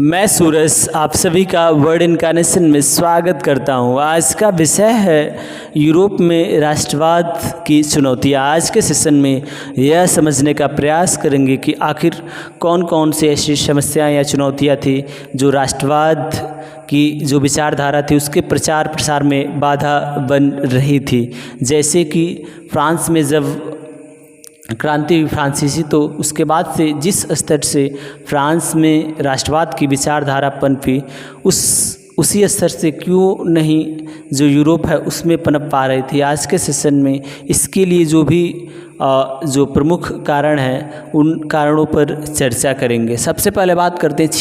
मैं सूरज आप सभी का वर्ड इनकार्नेशन में स्वागत करता हूं। आज का विषय है यूरोप में राष्ट्रवाद की चुनौतियां। आज के सेशन में यह समझने का प्रयास करेंगे कि आखिर कौन कौन सी ऐसी समस्याएं या चुनौतियां थी जो राष्ट्रवाद की जो विचारधारा थी उसके प्रचार प्रसार में बाधा बन रही थी। जैसे कि फ्रांस में जब क्रांति हुई फ्रांसीसी, तो उसके बाद से जिस स्तर से फ्रांस में राष्ट्रवाद की विचारधारा पनपी उसी स्तर से क्यों नहीं जो यूरोप है उसमें पनप पा रही थी। आज के सेशन में इसके लिए जो प्रमुख कारण हैं उन कारणों पर चर्चा करेंगे। सबसे पहले बात करते हैं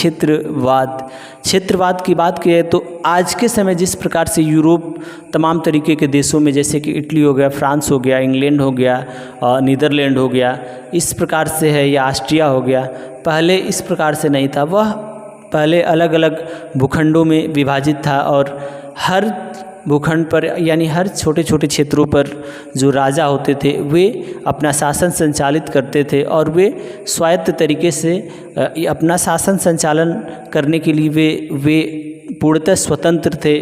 क्षेत्रवाद की बात की है तो आज के समय जिस प्रकार से यूरोप तमाम तरीके के देशों में, जैसे कि इटली हो गया, फ्रांस हो गया, इंग्लैंड हो गया, नीदरलैंड हो गया, इस प्रकार से है, या ऑस्ट्रिया हो गया, पहले इस प्रकार से नहीं था। वह पहले अलग अलग भूखंडों में विभाजित था और हर भूखंड पर यानी हर छोटे छोटे क्षेत्रों पर जो राजा होते थे वे अपना शासन संचालित करते थे और वे स्वायत्त तरीके से अपना शासन संचालन करने के लिए वे पूर्णतः स्वतंत्र थे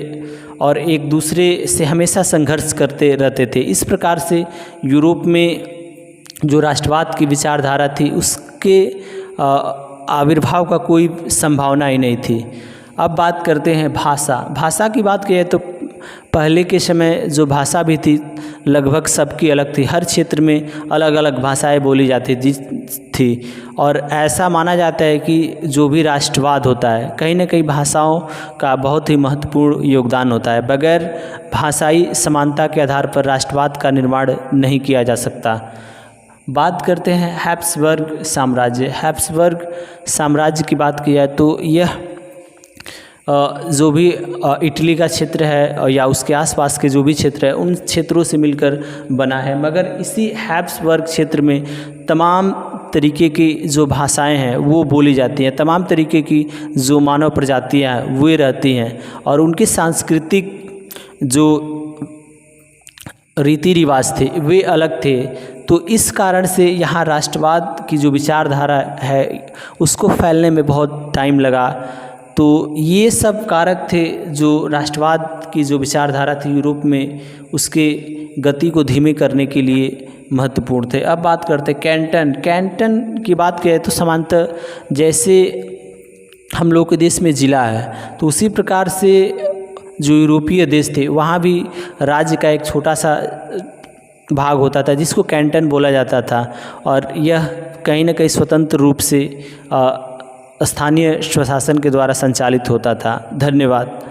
और एक दूसरे से हमेशा संघर्ष करते रहते थे। इस प्रकार से यूरोप में जो राष्ट्रवाद की विचारधारा थी उसके आविर्भाव का कोई संभावना ही नहीं थी। अब बात करते हैं भाषा की बात की है तो पहले के समय जो भाषा भी थी लगभग सबकी अलग थी। हर क्षेत्र में अलग अलग भाषाएं बोली जाती थी और ऐसा माना जाता है कि जो भी राष्ट्रवाद होता है कहीं ना कहीं भाषाओं का बहुत ही महत्वपूर्ण योगदान होता है। बगैर भाषाई समानता के आधार पर राष्ट्रवाद का निर्माण नहीं किया जा सकता। बात करते हैं हैब्सबर्ग साम्राज्य की बात की जाए तो यह जो भी इटली का क्षेत्र है या उसके आसपास के जो भी क्षेत्र है उन क्षेत्रों से मिलकर बना है। मगर इसी हैब्सबर्ग क्षेत्र में तमाम तरीके की जो भाषाएं हैं वो बोली जाती हैं, तमाम तरीके की जो मानव प्रजातियां हैं वे रहती हैं और उनके सांस्कृतिक जो रीति रिवाज थे वे अलग थे। तो इस कारण से यहाँ राष्ट्रवाद की जो विचारधारा है उसको फैलने में बहुत टाइम लगा। तो ये सब कारक थे जो राष्ट्रवाद की जो विचारधारा थी यूरोप में उसके गति को धीमे करने के लिए महत्वपूर्ण थे। अब बात करते हैं कैंटन की बात करें तो समांतर जैसे हम लोग के देश में ज़िला है तो उसी प्रकार से जो यूरोपीय देश थे वहाँ भी राज्य का एक छोटा सा भाग होता था जिसको कैंटन बोला जाता था और यह कहीं ना कहीं स्वतंत्र रूप से स्थानीय स्वशासन के द्वारा संचालित होता था। धन्यवाद।